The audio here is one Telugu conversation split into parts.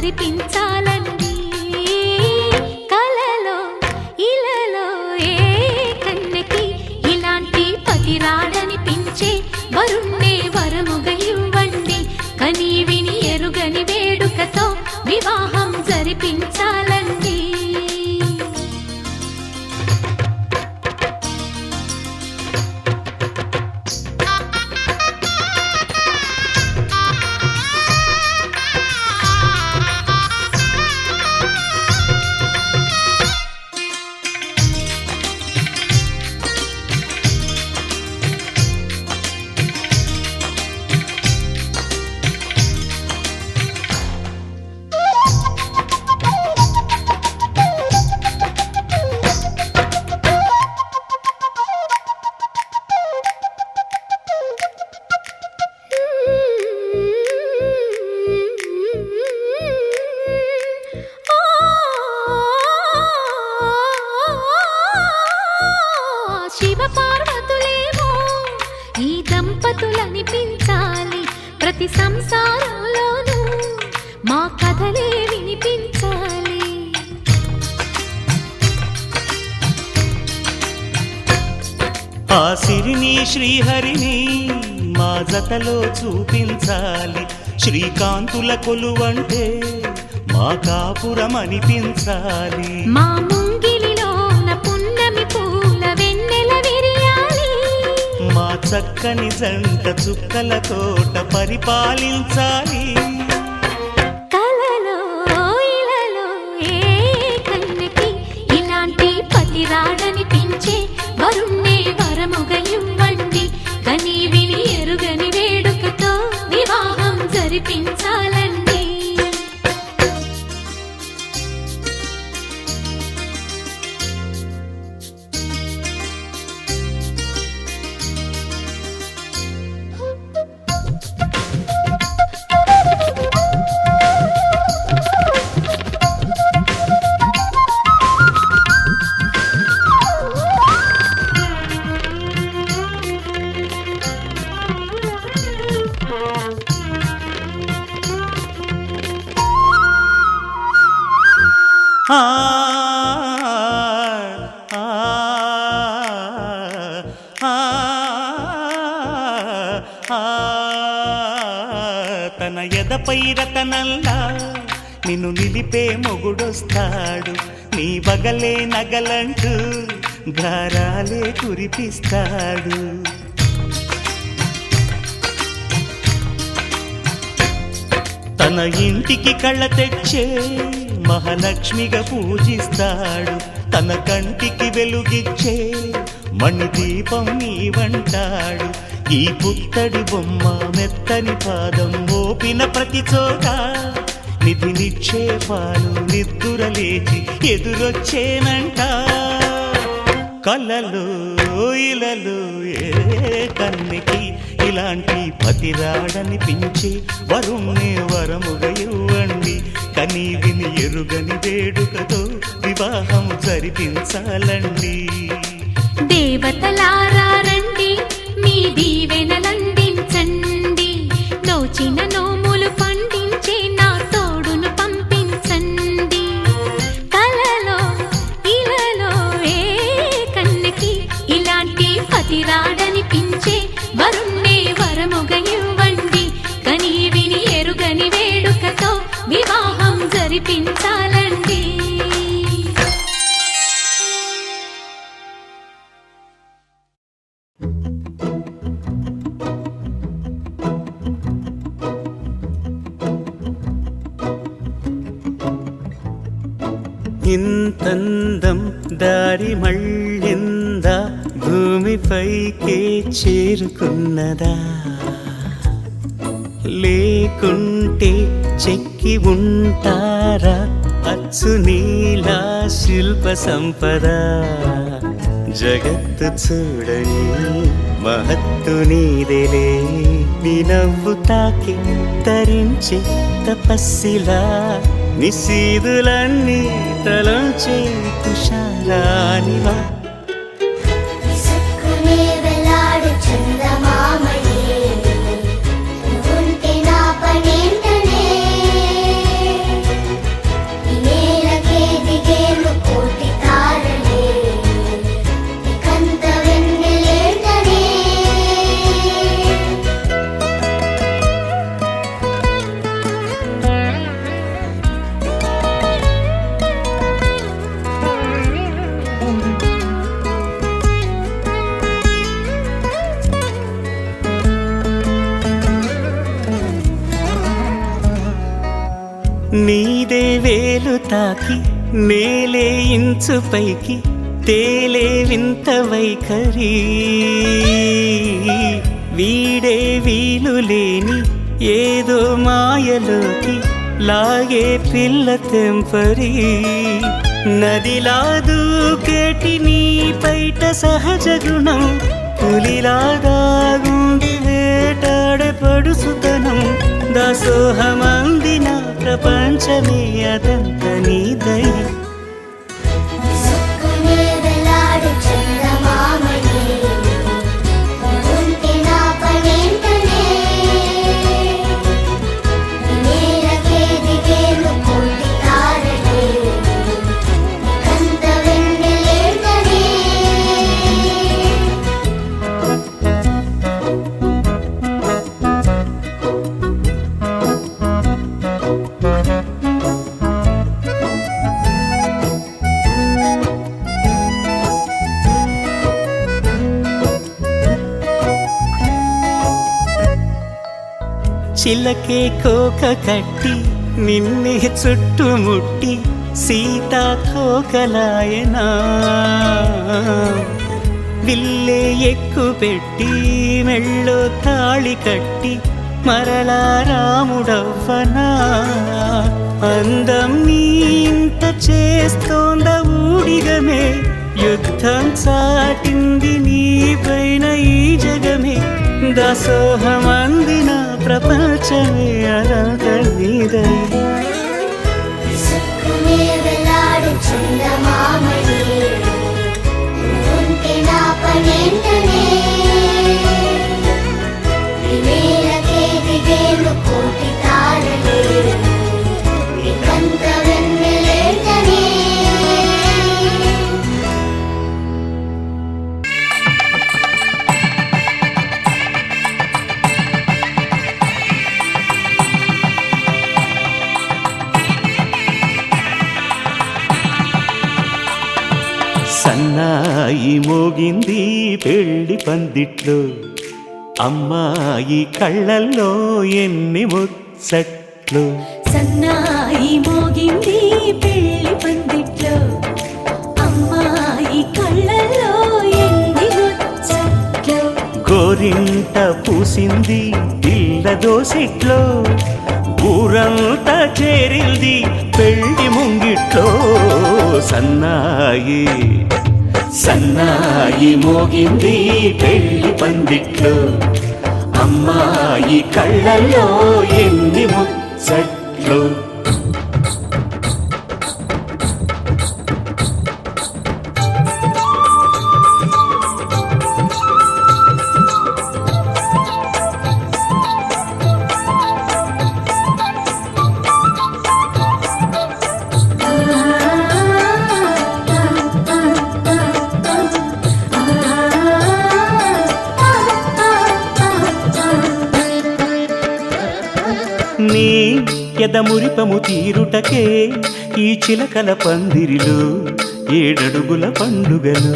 జరిపించాలండి. కలలో ఇలలో ఏ కన్నెకి ఇలాంటి పతి రాడనిపించే వరుణ్ణే వరముగా ఇవ్వండి. కని విని ఎరుగని వేడుకతో వివాహం జరిపించాలండి. శివపార్వతులేమో ఈ దంపతులనిపించాలి. ప్రతి సంసారంలోనూ మా కథలే వినిపించాలి. ఆ సిరిని శ్రీహరిని మా జతలో చూపించాలి. శ్రీకాంతుల కొలువంటే మా కాపురం అనిపించాలి. మా ముంగిలిలోన పున్నమి పూల వెన్నెల విరియాలి. మా చక్కని జంట చుక్కల తోట పరిపాలించాలి. కలలో ఇలలో ఏ కన్నెకి ఇలాంటి పతి రాడనిపించే వరుణ్ణే వరముగా ఇవ్వండి. కని విని ఎరుగని వేడుకతో వివాహం జరిపించాలండి. ఆ ఆ ఆ తన ఎదపై రతనల్లా నిన్ను నిలిపే మొగుడొస్తాడు. నీ బగలే నగలంటూ గారాలే కురిపిస్తాడు. తన ఇంటికి కళ్ళ తెచ్చే మహాలక్ష్మిగా పూజిస్తాడు. తన కంటికి వెలుగిచ్చే మణిదీపం నీవంటాడు. ఈ పుత్తడి బొమ్మ మెత్తని పాదం మోపిన ప్రతి చోట నిధి నిక్షేపాలు నిద్దురలేచి ఎదురొచ్చేనంట. కలలో ఇలలో ఏ కన్నెకి ఇలాంటి పతి రాడనిపించి వరుణ్ణే వరముగా ఇవ్వండి. కని విని ఎరుగని వేడుకతో వివాహం జరిపించాలండి. దేవతలారా రండి, మీ దీవెనలందించండి. నోచిన నోములు పండించే నా తోడును పంపించండి. కలలో ఇలలో ఏ కన్నెకి ఇలాంటి పతి రాడనిపించే వరుణ్ణే వరముగా ఇవ్వండి. కని విని ఎరుగని వేడుకతో వివాహం జరిపించాలండి. ఇంతందం దారి మళ్ళిందా, భూమిపైకే చేరుకున్నదా? లేకుంటే చెక్కి ఉంటారా అచ్చు నీలా శిల్ప సంపద? జగత్తు చూడని మహత్తు నీదేలే, నీ నవ్వు తాకి తరించే తపస్సిలా నిశీదులన్నీ తలంచే తుషారానివా. నీదే వేలు తాకి నేలే ఇంచు పైకి తేలే వింత వైఖరి వీడే వీలు లేని ఏదో మాయలోకి లాగే పిల్ల తెంపరి నదిలా దూకేటి నీ పైట సహజ గుణం పులిలాగా గుండి వేటాడే పడుసుతనం దాసోహమందిన ప్రపంచమే అదంత నీ దయ చిలకే కోక కట్టి నిన్నే చుట్టుముట్టి సీతాకోకలాయనా విల్లే ఎక్కు పెట్టి మెళ్ళో తాళి కట్టి మరలా రాముడవ్వనా అందం నీ ఇంత చేస్తోంద ఊడిగమే యుద్ధం చాటింది నీ పైన ఈ జగమే దాసోహమందిన ప్రపంచమే అనంత నీదై సన్నాయి మోగింది పెళ్లి పందిట్లో అమ్మాయి కళ్ళల్లో ఎన్ని ముచ్చట్లు సన్నాయి మోగింది పెళ్లి పందిట్లో అమ్మాయి కళ్ళల్లో ఎన్ని ముచ్చట్లు గోరింట పూసింది పిల్ల దోసిట్లో ఊరంతా చేరింది పెళ్లి ముంగిట్లో సన్నాయి సన్నాయి మోగింది పెళ్లి పందిట్లో అమ్మాయి కళ్ళల్లో ఎన్ని ముచ్చట్లు నీ ఎదమురిపము తీరుటకే ఈ చిలకల పందిరిలో ఏడడుగుల పండుగలు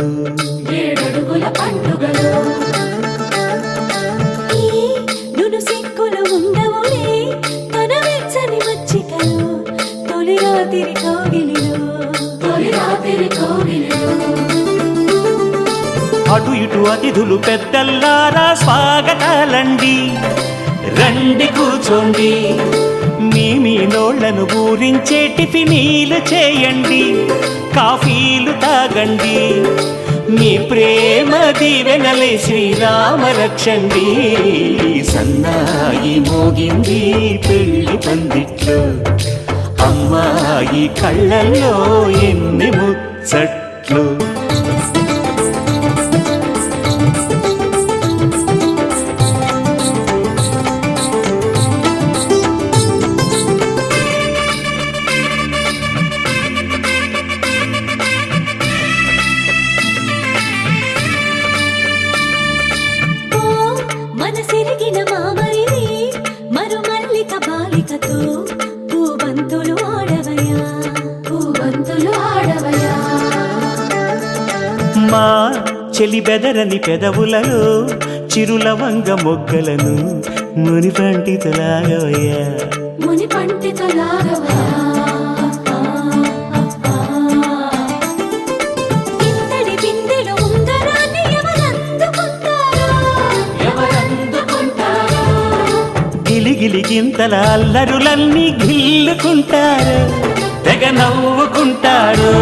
నును సిక్కులు ఉండవులే తన వెచ్చని మచ్చికలు తొలి రాత్రి కోగిలిలో అటు ఇటు అతిథులు పెద్దల్లారా స్వాగతాలండి రండి కూర్చోండి మీ నోళ్లను ఊరించే టిఫినీలు చేయండి కాఫీలు తాగండి మీ ప్రేమ దీవెనలే శ్రీరామ రక్షండి సన్నాయి మోగింది పెళ్లి పందిట్లో అమ్మాయి కళ్ళల్లో ఎన్ని ముచ్చట్లు మా చెలి బెదరని పెదవులలో చిరులవంగ మొగ్గలను మునిపంటితో లాగవయ్యా లాగవా ఇంతటి బిందెలో ఉంగరాన్ని ఎవరందుకుంటారో గిలిగిలి గింతల అల్లరులన్నీ గిల్లుకుంటారు తెగ నవ్వుకుంటారు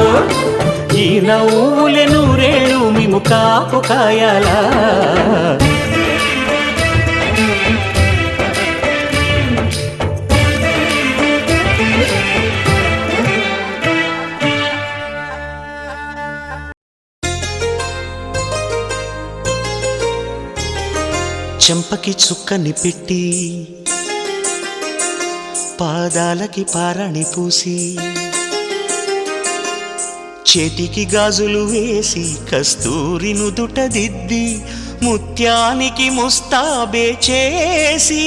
ఈ నవ్వులే నూరేళ్ళు మేము కాపు కాయాలా చెంపకి చుక్కని పెట్టి పాదాలకి పారాణి పూసి చేతికి గాజులు వేసి కస్తూరి నుదుట దిద్ది ముత్యానికి ముస్తాబే చేసి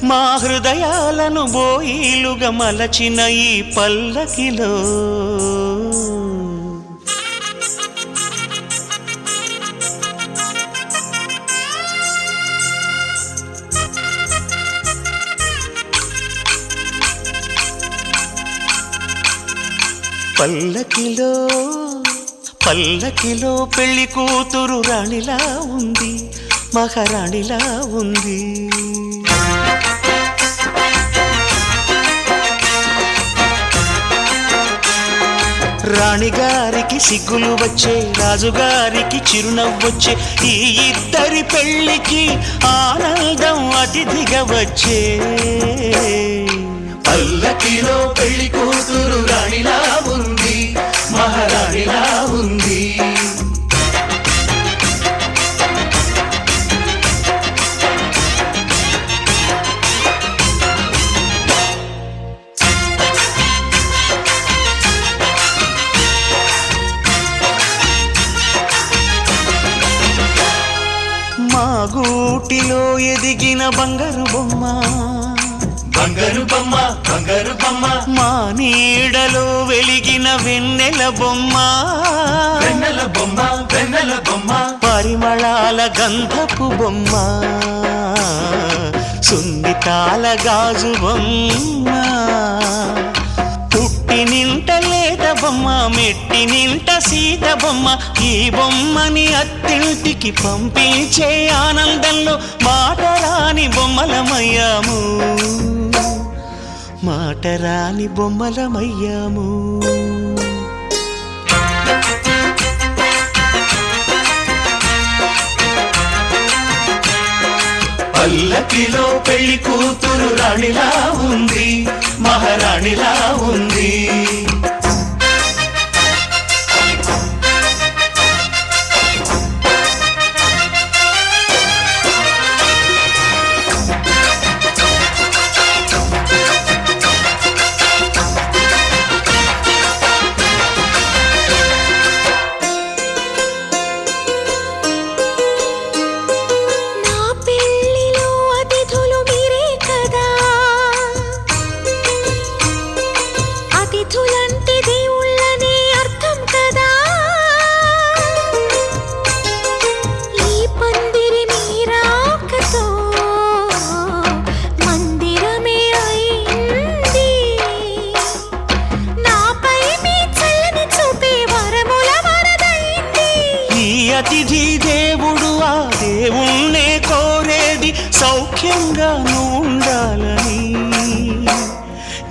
మా హృదయాలను బోయిలుగా మలచిన ఈ పల్లకిలో పల్లకిలో పల్లకిలో పెళ్లి కూతురు రాణిలా ఉంది మహారాణిలా ఉంది రాణిగారికి సిగ్గులు వచ్చే రాజుగారికి చిరునవ్వొచ్చే ఈ ఇద్దరి పెళ్లికి ఆనందం అతిథిగా వచ్చే పల్లకిలో పెళ్లి కూతురు రాణిలా ఉంది మహారాణిలా ఉంది మా గూటిలో ఎదిగిన బంగారు బొమ్మ బంగారు బొమ్మ బంగారు బొమ్మ మా నీడలో వెలిగిన వెన్నెల బొమ్మ వెన్నెల బొమ్మ వెన్నెల బొమ్మ పరిమళాల గంధపు బొమ్మ సున్నితాల గాజు బొమ్మ పుట్టి నింట లేత బొమ్మ మెట్టి నింట సీత బొమ్మ ఈ బొమ్మని అత్తింటికి పంపించే ఆనందంలో మాటరాని బొమ్మలమయ్యాము మాటరాని బొమ్మలమయ్యాము పల్లకిలో పెళ్లి కూతురు రాణిలా ఉంది మహారాణిలా ఉంది అతిథి దేవుడు ఆ దేవుణ్ణే కోరేది సౌఖ్యంగా నువ్వు ఉండాలని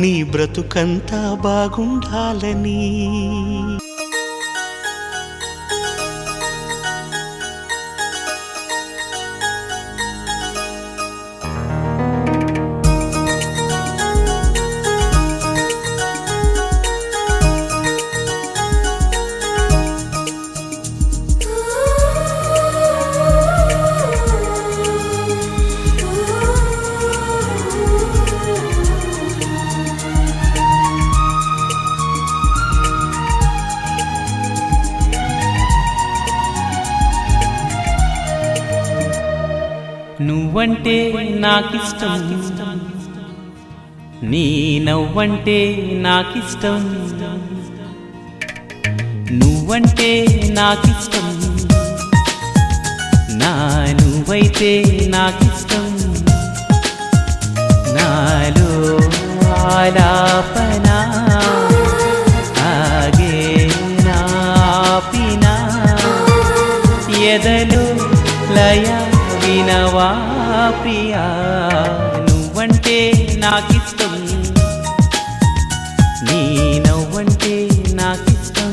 నీ బ్రతుకంతా బాగుండాలని నువ్వంటే నాకిష్టం నీ నవ్వంటే నాకిష్టం నువ్వంటే నాకిష్టం నా నువ్వైతే నాకిష్టం నాలో ఆలాపనా ఆగేనాపినా ఎదలు లయ వినవా ప్రియా నువ్వంటే నాకిష్టం నీ నవ్వంటే నాకిష్టం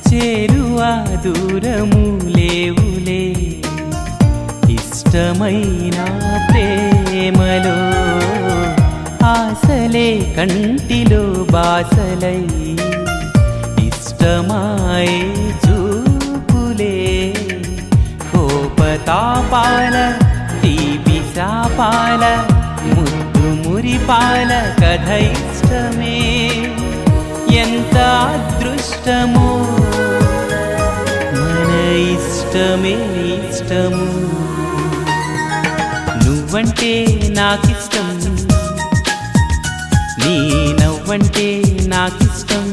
చేరువా దూరము లేవులే ఇష్టమైన ప్రేమలో ఆశలే కంటిలో బాసలై ఇష్టమాయే చూపులే కోపతాపాల తీపి శాపాల ముద్దు మురిపాల కథ ఇష్టమే ఎంత అదృష్టమో మన ఇష్టమే ఇష్టము నువ్వంటే నాకిష్టం నీ నవ్వంటే నాకిష్టం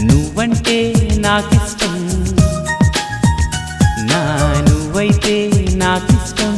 నువ్వంటే నాకిష్టం నా నువ్వైతే నాకిష్టం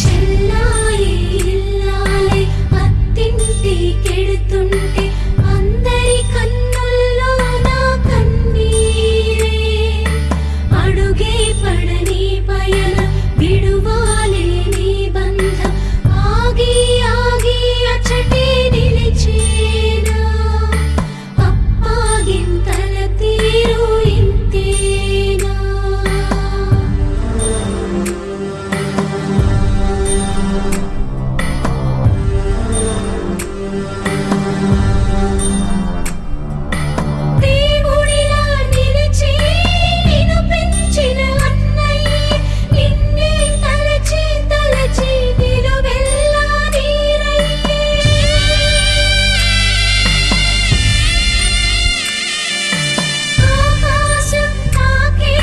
చెల్లాయి ఇల్లాలి అత్తింటి కెడుతుంటే అందరి కన్నుల్లో నా కన్నీరే అడుగే పడని పయనం విడువాలే నీ బంధం ఆగి ఆగి అచ్చటే నిలిచేనా అప్పాగింతల తీరు ఇంతేనా దేవుడిలా నిలిచి నిన్ను పెంచిన అన్నయ్య నిన్నే తలచి తలచి నిలువెల్లా నీరయ్యే ఆకాశం తాకే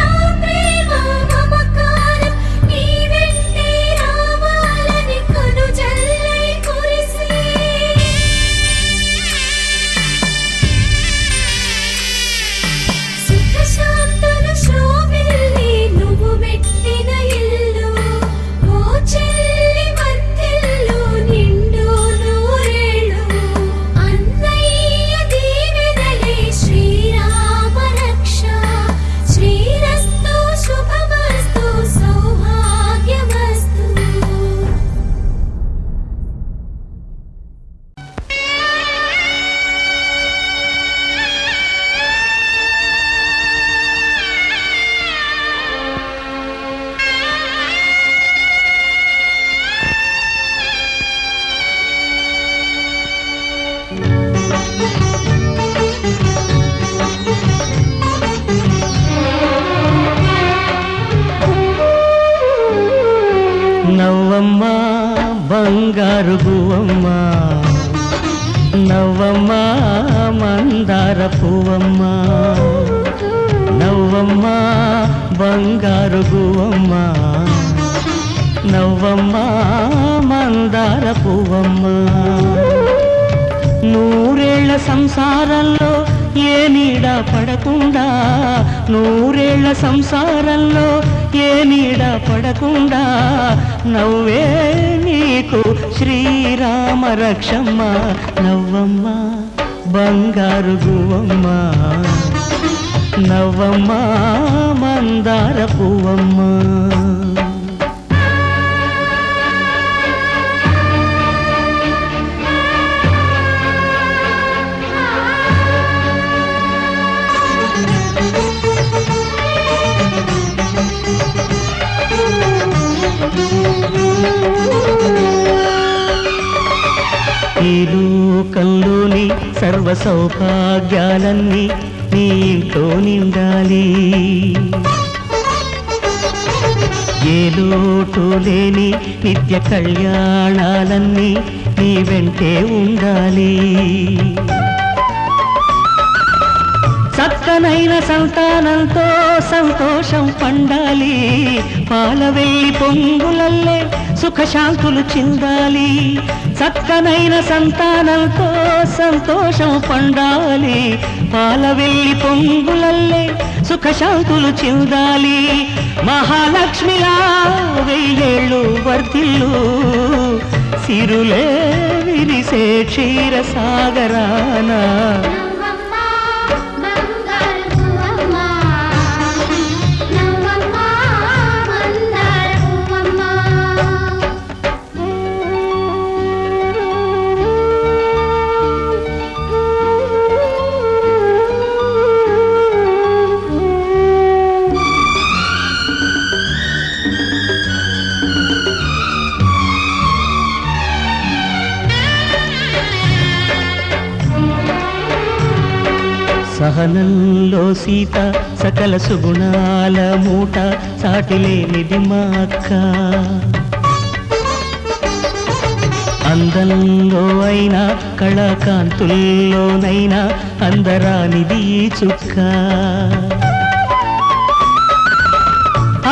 ఆ ప్రేమ మమకారం నీ వెంటే రావాలని కనుజల్లై కురిసే సుఖ శాంతుల శోభిల్లి నువ్వు పెట్టిన ఇల్లు ఓ చెల్లి వర్ధిల్లు నిండు నూరేళ్ళు అన్నయ్య దీవెనలే శ్రీరామ రక్ష శ్రీరస్తు శుభమస్తు సౌభాగ్యమస్తు నవ్వమ్మ బంగారు గువ్వమ్మ నవ్వమ్మ మందార పువ్వమ్మ నవ్వమ్మ బంగారు గువ్వమ్మ నవ్వమ్మ మందార పువ్వమ్మ నూరేళ్ల సంసారంలో ఏ నీడ పడకుండా నూరేళ్ల సంసారంలో ఏ నీడ పడకుండా నవ్వే నీకు శ్రీరామ రక్షమ్మ నవ్వమ్మ బంగారు గువ్వమ్మ నవ్వమ్మ మందార పువ్వమ్మ. ఈ లోకంలోని సర్వ సౌభాగ్యాలన్నీ నీ ఇంట్లో నిండాలి. ఏ లోటు లేని నిత్య కళ్యాణాలన్నీ నీ వెంటే ఉండాలి. చక్కనైన సంతానంతో సంతోషం పండాలి. పాలవెల్లి పొంగులల్లే సుఖశాంతులు చిందాలి. చక్కనైన సంతానంతో సంతోషం పండాలి. పాలవెల్లి పొంగులల్లే సుఖశాంతులు చిందాలి. మహాలక్ష్మిలా వెయ్యేళ్ళు వర్ధిల్లు, సిరులే విరిసే క్షీరసాగరాన. సహనంలో సీత సకల సుగుణాల మూట, సాటిలేనిది మా అక్క. అందంలో అయినా కళాకాంతుల్లోనైనా అందరానిది ఈ చుక్క.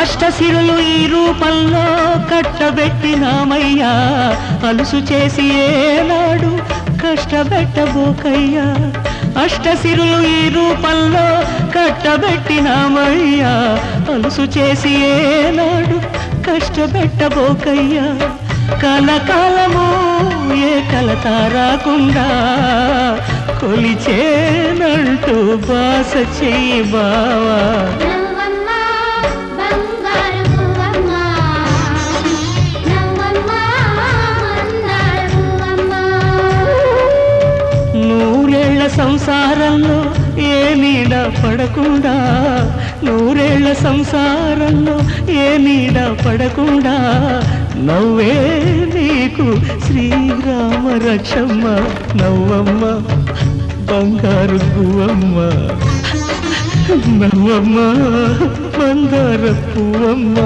అష్టసిరులు ఈ రూపంలో కట్టబెట్టినామయ్యా, అలుసు చేసి ఏనాడు కష్టపెట్టబోకయ్యా. అష్టసిరులు ఈ రూపంలో కట్టబెట్టినామయ్యా, అలుసు చేసి ఏనాడు కష్టపెట్టబోకయ్యా. కలకాలము ఏ కలత రాకుండా కొలిచేనంటూ బాస చెయ్యి బావా. నూరేళ్ల సంసారంలో ఏ నీడ పడకుండా, నూరేళ్ల సంసారంలో ఏ నీడ పడకుండా నవ్వే నీకు శ్రీరామ రక్షమ్మ. నవ్వమ్మ బంగారు గువ్వమ్మ, నవ్వమ్మ మందార పువ్వమ్మ.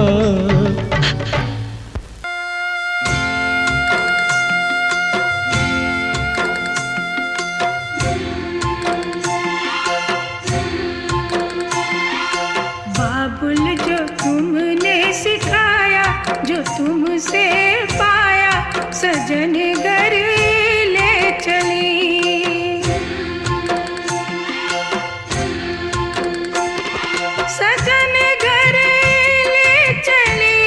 तुमसे पाया सजन घर ले चली, सजन घर ले चली,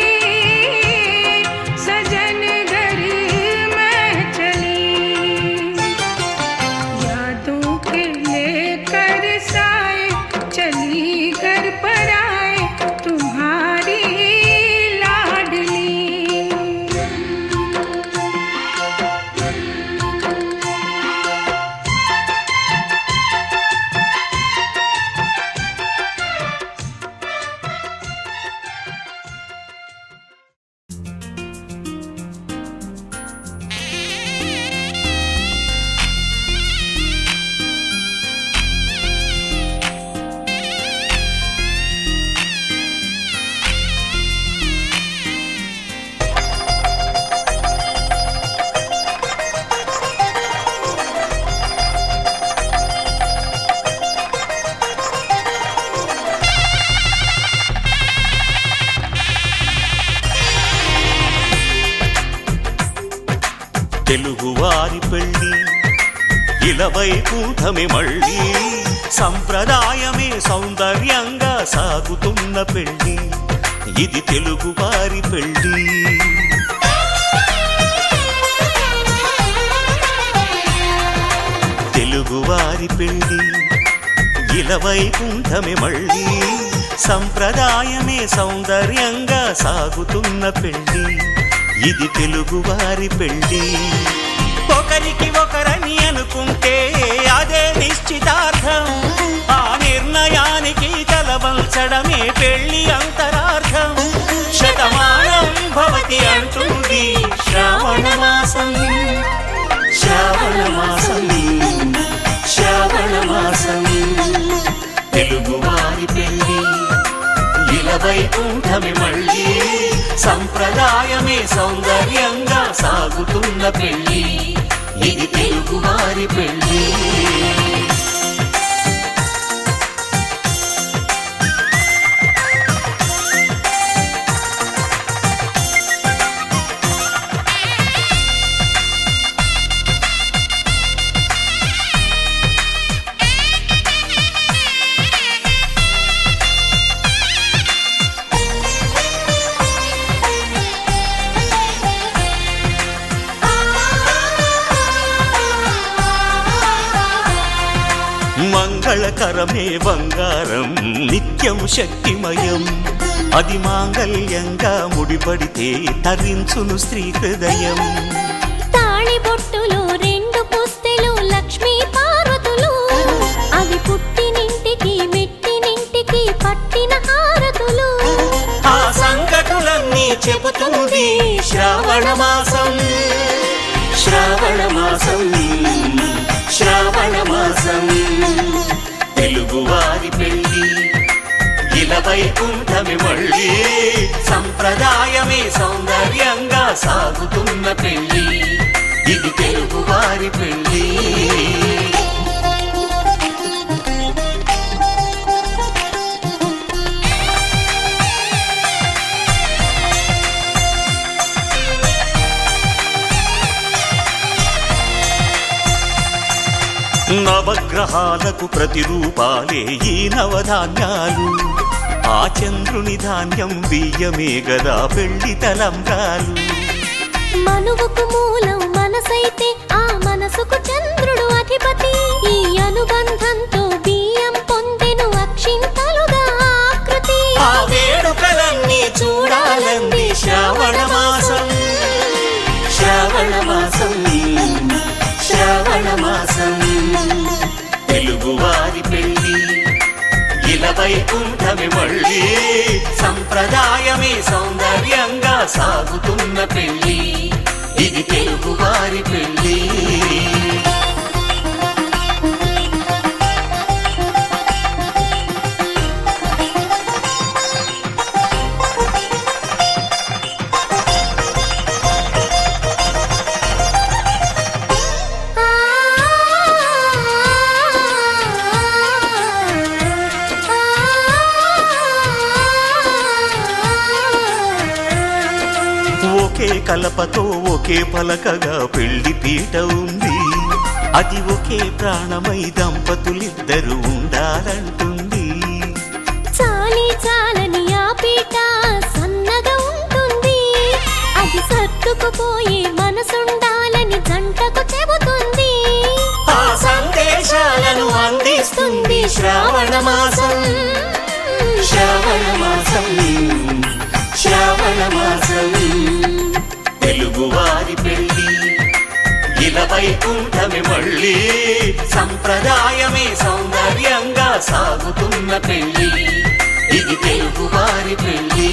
सजन घर मैं चली। यादों के लेकर साए चली घर पर आए तुम्हारी తెలుగువారి పెళ్ళి ఇలవై కూటమి మళ్ళీ, సంప్రదాయమే సౌందర్యంగా సాగుతున్న పెళ్ళి, ఇది తెలుగువారి పెళ్ళి. తెలుగువారి పెళ్ళి ఇలవైకుంఠమే మళ్ళీ సంప్రదాయమే సౌందర్యంగా సాగుతున్న పెళ్ళి ఇది తెలుగువారి పెళ్ళి ఒకరికి ఒకరని అనుకుంటే అదే నిశ్చితార్థం ఆ నిర్ణయానికి తలవంచడమే పెళ్ళి అంతరార్థం శతమానం భవతి అంటుంది శ్రావణ మాసం శ్రావణ మాసం శ్రావణ మాసం తెలుగువారి పెళ్ళి ఇలవైకుంఠమే మళ్ళీ సంప్రదాయమే సౌందర్యంగా సాగుతున్న పెళ్ళి ఇది తెలుగువారి పెళ్ళి మంగళకరమే బంగారం నిత్యం శక్తిమయం అది మాంగళ్యంగా ముడిపడితే తరించును స్త్రీ హృదయం తాళిబొట్టులు రెండు పుస్తెలు లక్ష్మీ పార్వతులు అవి పుట్టినింటికి మెట్టినింటికి పట్టిన హారతులు ఆ సంగతులన్నీ చెబుతుంది శ్రావణ మాసం శ్రావణ మాసం శ్రావణ మాసం తెలుగువారి పెళ్ళి ఇలవైకుంఠమే మళ్ళీ సంప్రదాయమే సౌందర్యంగా సాగుతున్న పెళ్ళి ఇది తెలుగువారి పెళ్ళి నవగ్రహాలకు ప్రతిరూపాలే ఈ నవధాన్యాలు ఆ చంద్రుని ధాన్యం బియ్యమే గదా పెళ్లి తలంబ్రాలు మనువుకు మూలం మనసైతే ఆ మనసుకు చంద్రుడు అధిపతి ఈ అనుబంధంతో బియ్యం పొందెను అక్షింతలుగా ఆకృతి ఆ వేడుకలన్నీ చూడాలంది శ్రావణ మాసం శ్రావణ మాసం శ్రావణ మాసం తెలుగువారి పెళ్ళి ఇలవైకుంఠమే మళ్ళీ సంప్రదాయమే సౌందర్యంగా సాగుతున్న పెళ్ళి ఇది తెలుగువారి పెళ్ళి ఒకే కలపతో ఒకే పలకగా పెళ్లి పీట ఉంది అది ఒకే ప్రాణమై దంపతులిద్దరూ ఉండాలంటుంది చాలి చాలని ఆ పీట సన్నగా ఉంటుంది అది సర్దుకుపోయే మనసుండాలని జంటకు చెబుతుంది ఆ సందేశాలను అందిస్తుంది శ్రావణ మాసం శ్రావణ మాసం శ్రావణ మాసం తెలుగువారి పెళ్ళి ఇలవైకుంఠమే మళ్ళీ సంప్రదాయమే సౌందర్యంగా సాగుతున్న పెళ్ళి ఇది తెలుగువారి పెళ్ళి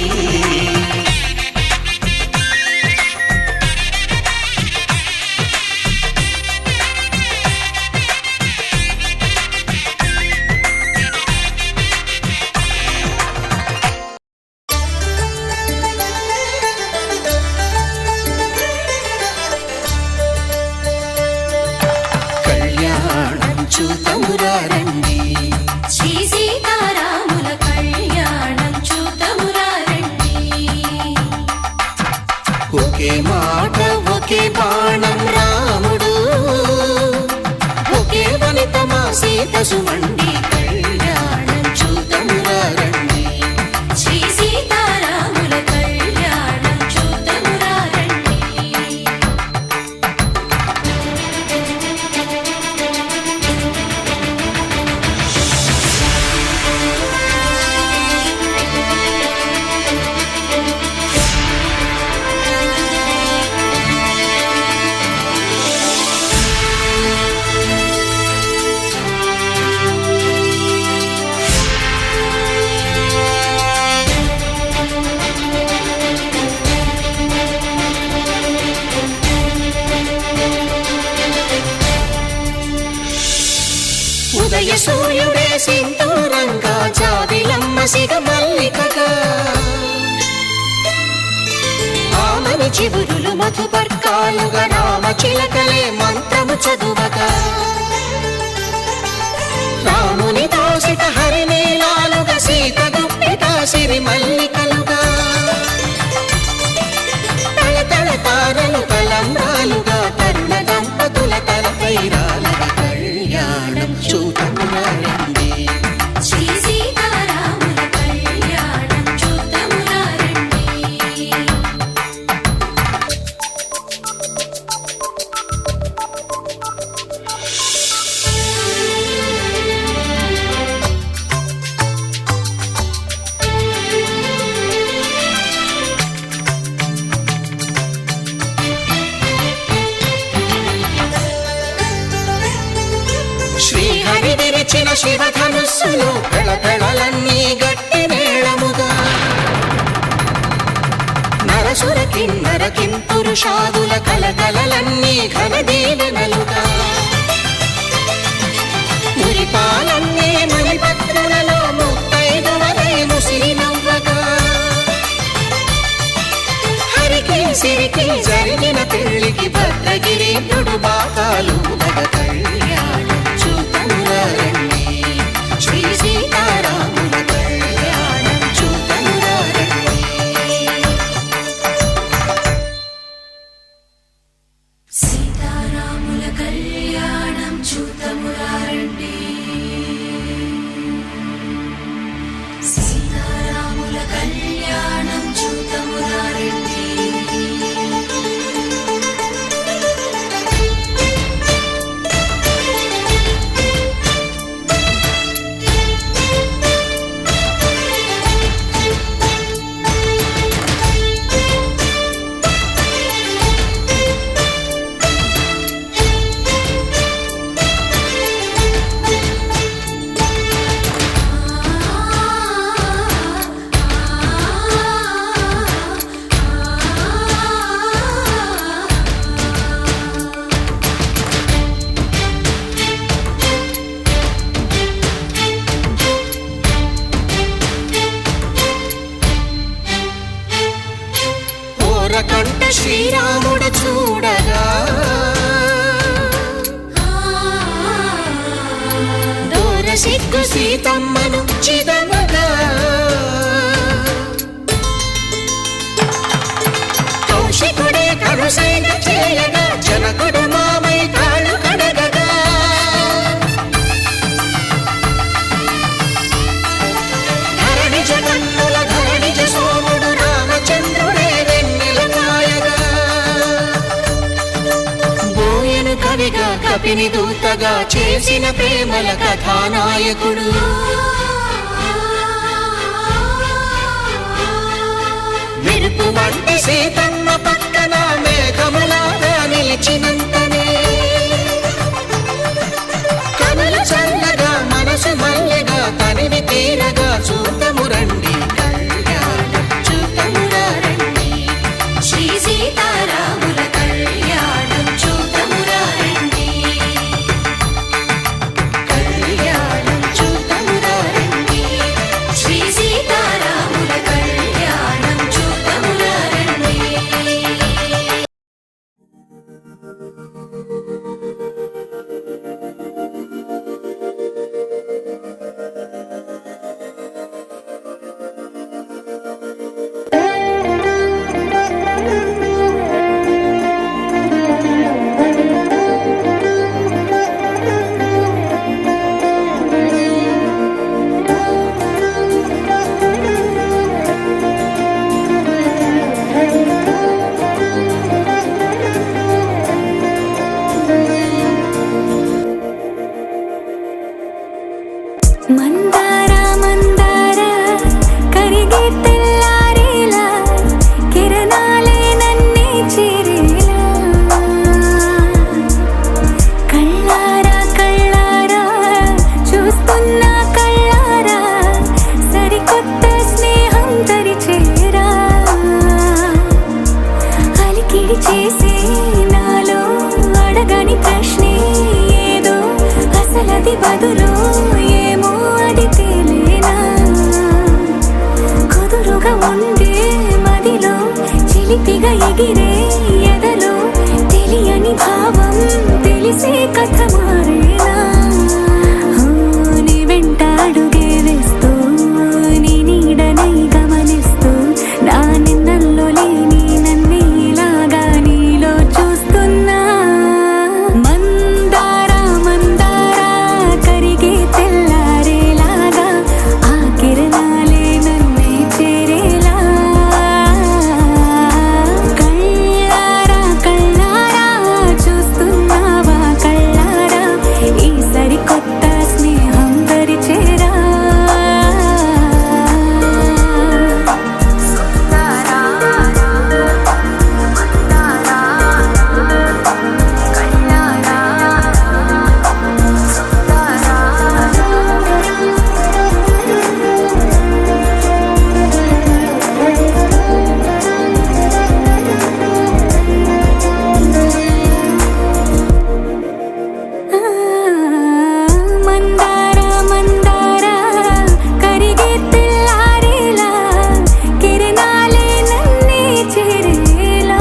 చూతమురారండి శ్రీ సీతారాముల కళ్యాణం చూతమురారండి ఒకే మాట ఒకే బాణం రాముడు ఒకే వనిత మా సీత సుమండి కళ్యాణం చూతమురారండి శ్రీ సీతారాముల కళ్యాణం చూతమురారండి సింధూరంగా జాబిలమ్మ సిగ మల్లికగా ఆమని చివురులు మధుపర్కాలుగా రామ చిలకలే మంత్రము చదువగా రాముని దోసిట హరినీలాలుగా సీత గుప్పిట సిరి మల్లికలుగా తళతళ తారలు తలంబ్రాలుగా తరుణ దంపతుల తలపైరాలుగా కళ్యాణం చూతమురారండి శ్రీ సీతారాముల కళ్యాణం చూద్దామురారండి. శ్రీహరి విరిచిన శివధనుస్సులు పెళపెళలన్నీ గట్టి మేళముగా నరసుర కిన్నర కింపురుషాదుల కలకలలన్నీ ఘన దీవెనలుగా మురిపాలన్నీ మణిపత్రులలో ముత్తైదువలే ముసిరి నవ్వగా హరికి సిరికి జరిగిన పెళ్లికి భద్రగిరీంద్రుడు బాకాలు కళ్యాణం చూతమురారండి శ్రీ సీతారాముల కళ్యాణం చూతమురారండి సీతారాముల కళ్యాణం చూద్దామురారండి. సీతారాముల కళ్యాణం చూద్దామురారండి. ఓరకంట శ్రీరాముడు చూడగా దూర సిగ్గు సీతమ్మను చిదమగా కౌశికుడే కరుసైన చేయగా జనకుడు మామై కాళ్ళు కడగగా ధరణి జగన్నుల ధరణిజ సోముడు రామచంద్రుడే వెన్నెల కాయగా బోయను కవిగా కపిని దూతగా చేసిన ప్రేమల కథానాయకుడు మెరుపు వంటి సీతమ్మ పక్కన మేఘములాగా నిలిచినంతనే కనులు చల్లగా మనసు మల్లెగా తనివి తీరగా చూతమురండి కళ్యాణం చూతమురారండి శ్రీ సీతారాముల కళ్యాణం చూద్దామురారండి. కళ్యాణం చూతమురారండి శ్రీ సీతారాముల కళ్యాణం చూద్దామురారండి. చిలిపిగా ఎగిరే ఎదలో తెలియని భావం తెలిసే కథ మారేలా నీ వెంట అడుగే వేస్తూ నీ నీడనై గమనిస్తూ నా నిన్నల్లో లేని నన్నే ఇలాగా నీలో చూస్తున్నా మందారా మందారా కరిగే తెల్లారేలాగా ఆ కిరణాలే నన్నే చేరేలా కళ్ళారా కళ్ళారా చూస్తున్నావా కళ్ళారా ఈ సరికొత్త స్నేహం పరిచేరా మందారా మందారా కరిగే తెల్లారేలా కిరణాలే నన్నే చేరేలా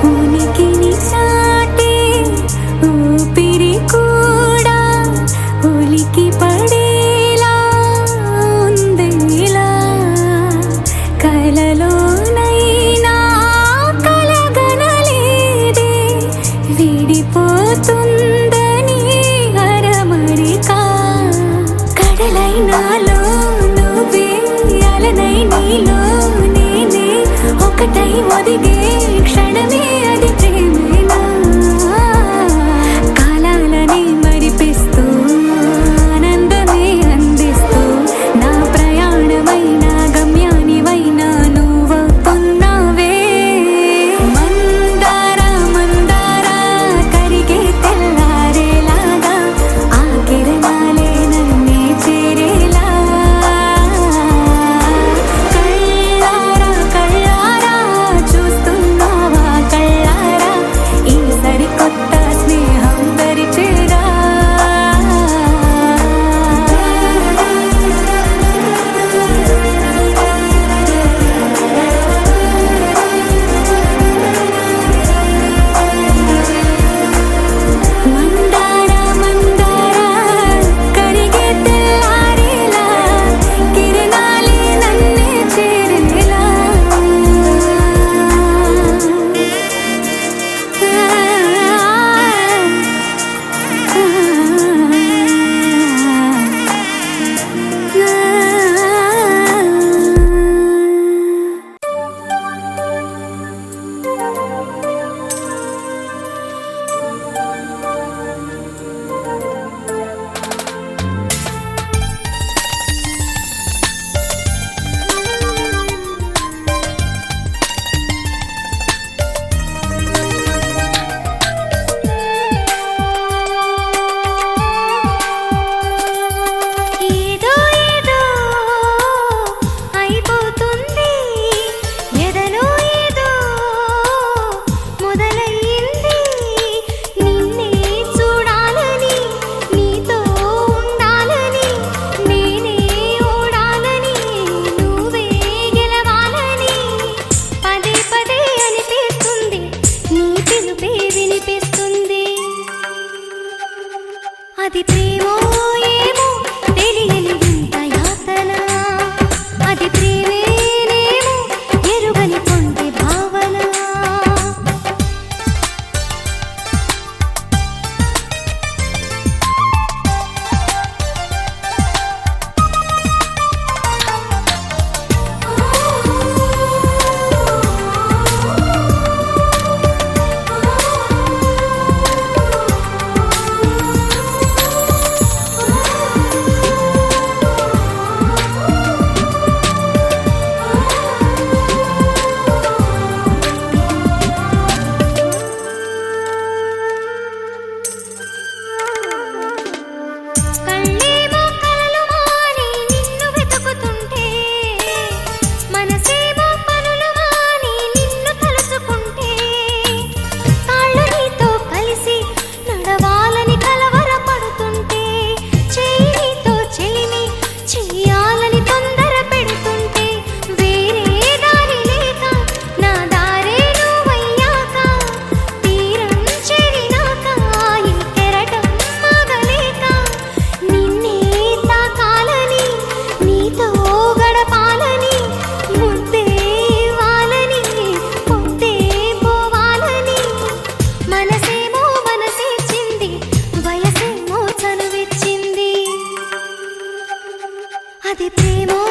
ఉనికిని చాటే ఊపిరి కూడా ఉలికి పడేలా ఉందేలా కలలోనైనా కలగనలేదే విడిపోతుందని అరమరిక కడలైనాలో నువ్వే అలనై నీలో నేనే ఒకటై ఒదిగే క్షణమే అది ప్రేమేనా కాలాలని మరిపిస్తూ ఆనందమే అందిస్తూ నా ప్రయాణమైన గమ్యానివైనా నువ్వవుతున్నావే మందారా మందారా కరిగే తెల్లారేలాగా ఆ కిరణాలే నన్నే చేరేలా కళ్ళారా కళ్ళారా చూస్తూ అది ప్రేమో